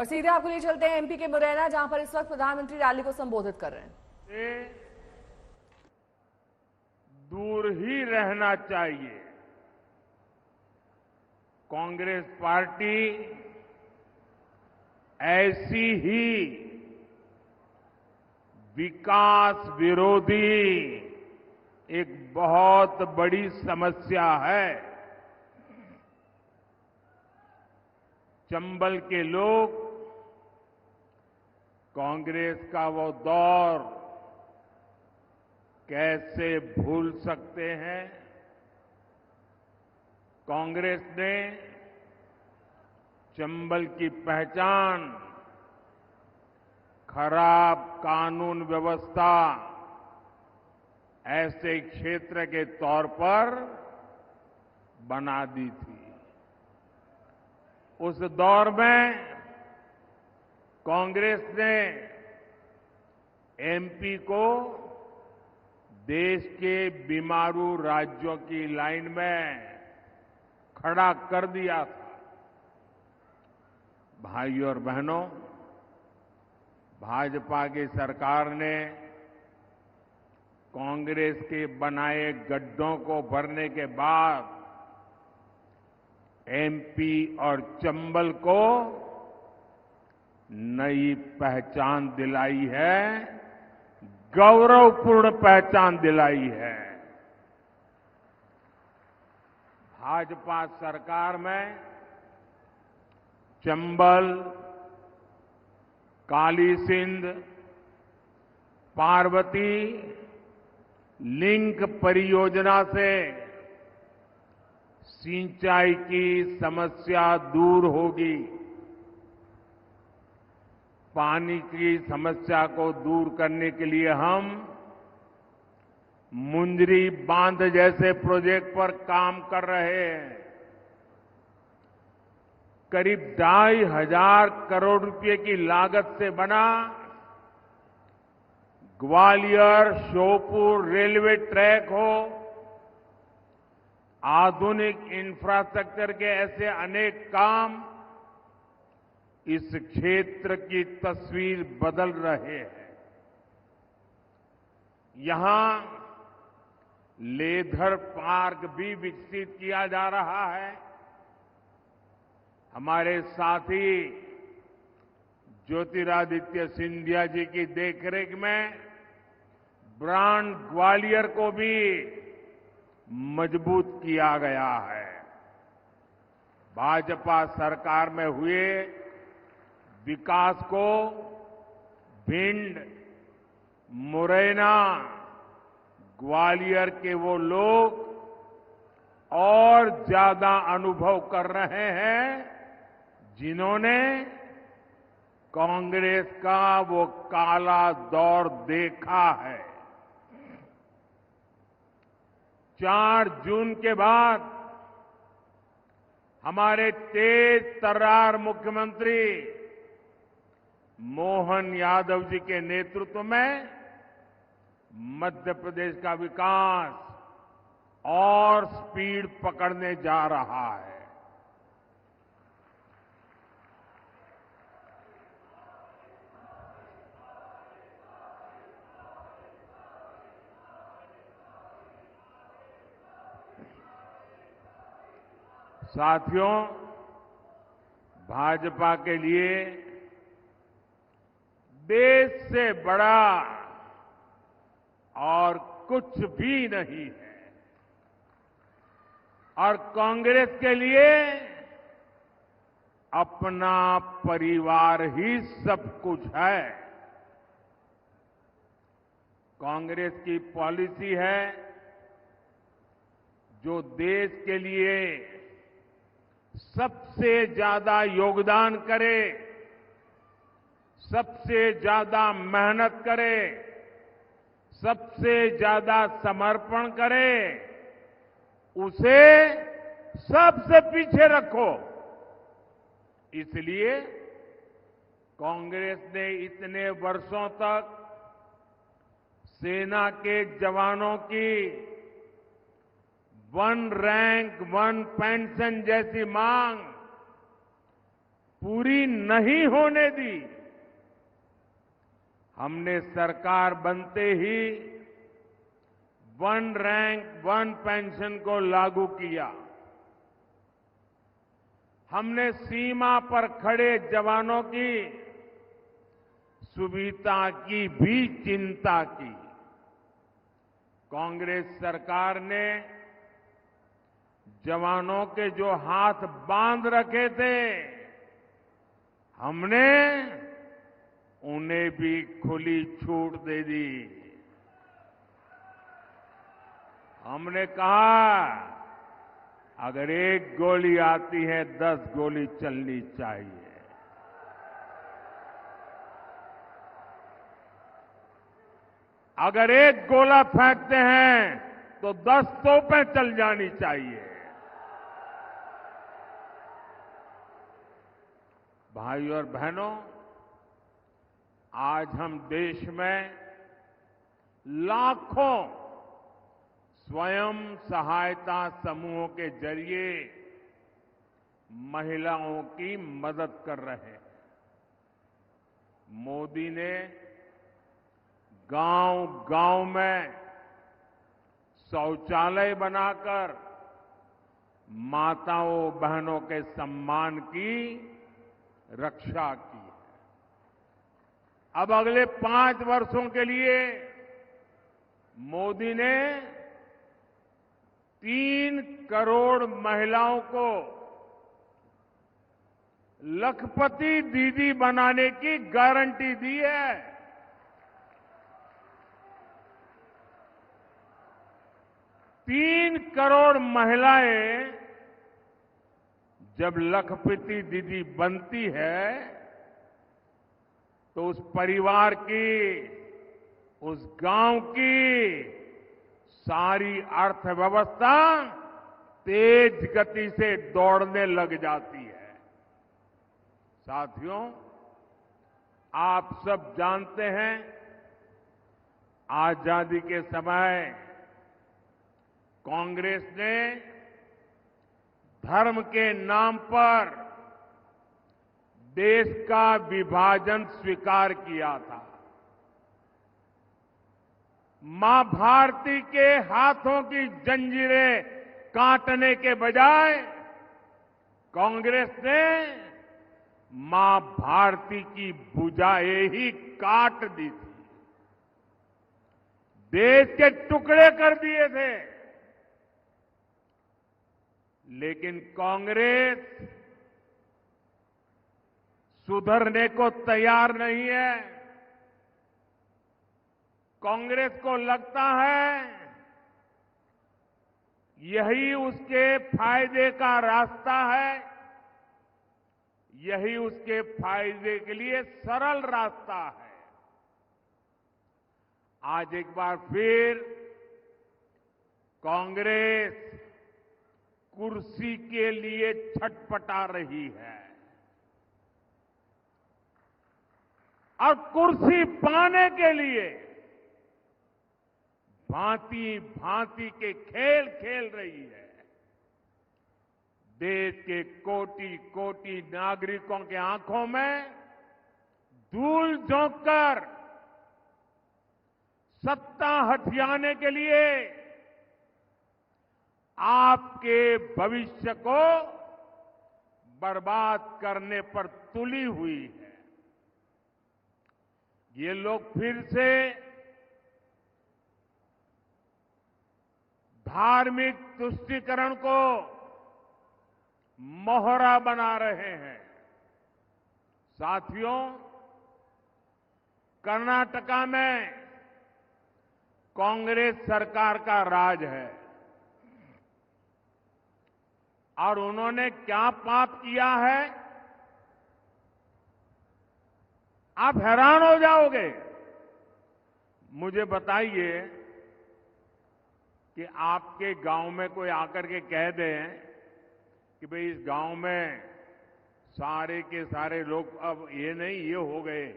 और सीधे आपको लिए चलते हैं एमपी के मुरैना, जहां पर इस वक्त प्रधानमंत्री रैली को संबोधित कर रहे हैं। दूर ही रहना चाहिए। कांग्रेस पार्टी ऐसी ही विकास विरोधी एक बहुत बड़ी समस्या है। चंबल के लोग कांग्रेस का वो दौर कैसे भूल सकते हैं। कांग्रेस ने चंबल की पहचान खराब कानून व्यवस्था ऐसे क्षेत्र के तौर पर बना दी थी। उस दौर में कांग्रेस ने एमपी को देश के बीमारू राज्यों की लाइन में खड़ा कर दिया था। भाइयों और बहनों, भाजपा की सरकार ने कांग्रेस के बनाए गड्ढों को भरने के बाद एमपी और चंबल को नई पहचान दिलाई है, गौरवपूर्ण पहचान दिलाई है। भाजपा सरकार में चंबल, काली सिंध, पार्वती लिंक परियोजना से सिंचाई की समस्या दूर होगी। पानी की समस्या को दूर करने के लिए हम मुंदरी बांध जैसे प्रोजेक्ट पर काम कर रहे हैं। करीब 2,500 करोड़ रुपए की लागत से बना ग्वालियर श्योपुर रेलवे ट्रैक हो, आधुनिक इंफ्रास्ट्रक्चर के ऐसे अनेक काम इस क्षेत्र की तस्वीर बदल रहे हैं। यहां लेदर पार्क भी विकसित किया जा रहा है। हमारे साथी ज्योतिरादित्य सिंधिया जी की देखरेख में ब्रांड ग्वालियर को भी मजबूत किया गया है। भाजपा सरकार में हुए विकास को भिंड, मुरैना, ग्वालियर के वो लोग और ज्यादा अनुभव कर रहे हैं जिन्होंने कांग्रेस का वो काला दौर देखा है। 4 जून के बाद हमारे तेज तर्रार मुख्यमंत्री मोहन यादव जी के नेतृत्व में मध्य प्रदेश का विकास और स्पीड पकड़ने जा रहा है। साथियों, भाजपा के लिए देश से बड़ा और कुछ भी नहीं है और कांग्रेस के लिए अपना परिवार ही सब कुछ है। कांग्रेस की पॉलिसी है जो देश के लिए सबसे ज्यादा योगदान करे, सबसे ज्यादा मेहनत करे, सबसे ज्यादा समर्पण करे, उसे सबसे पीछे रखो। इसलिए कांग्रेस ने इतने वर्षों तक सेना के जवानों की 1 रैंक 1 पेंशन जैसी मांग पूरी नहीं होने दी। हमने सरकार बनते ही वन रैंक वन पेंशन को लागू किया। हमने सीमा पर खड़े जवानों की सुविधा की भी चिंता की। कांग्रेस सरकार ने जवानों के जो हाथ बांध रखे थे, हमने उन्हें भी खुली छूट दे दी। हमने कहा, अगर एक गोली आती है 10 गोली चलनी चाहिए। अगर एक गोला फेंकते हैं तो 10 तोपें चल जानी चाहिए। भाइयों और बहनों, आज हम देश में लाखों स्वयं सहायता समूहों के जरिए महिलाओं की मदद कर रहे हैं। मोदी ने गांव-गांव में शौचालय बनाकर माताओं बहनों के सम्मान की रक्षा की है। अब अगले 5 वर्षों के लिए मोदी ने 3 करोड़ महिलाओं को लखपति दीदी बनाने की गारंटी दी है। 3 करोड़ महिलाएं जब लखपति दीदी बनती है तो उस परिवार की, उस गांव की सारी अर्थव्यवस्था तेज गति से दौड़ने लग जाती है। साथियों, आप सब जानते हैं, आजादी के समय कांग्रेस ने धर्म के नाम पर देश का विभाजन स्वीकार किया था। मां भारती के हाथों की जंजीरें काटने के बजाय कांग्रेस ने मां भारती की भुजाएं ही काट दी थी, देश के टुकड़े कर दिए थे। लेकिन कांग्रेस सुधरने को तैयार नहीं है। कांग्रेस को लगता है यही उसके फायदे का रास्ता है, यही उसके फायदे के लिए सरल रास्ता है। आज एक बार फिर कांग्रेस कुर्सी के लिए छटपटा रही है और कुर्सी पाने के लिए भांति भांति के खेल खेल रही है। देश के कोटि कोटि नागरिकों के आंखों में धूल झोंककर सत्ता हथियाने के लिए आपके भविष्य को बर्बाद करने पर तुली हुई है। ये लोग फिर से धार्मिक तुष्टीकरण को मोहरा बना रहे हैं। साथियों, कर्नाटका में कांग्रेस सरकार का राज है और उन्होंने क्या पाप किया है, आप हैरान हो जाओगे। मुझे बताइए कि आपके गांव में कोई आकर के कह दे कि भाई इस गांव में सारे के सारे लोग अब ये नहीं ये हो गए,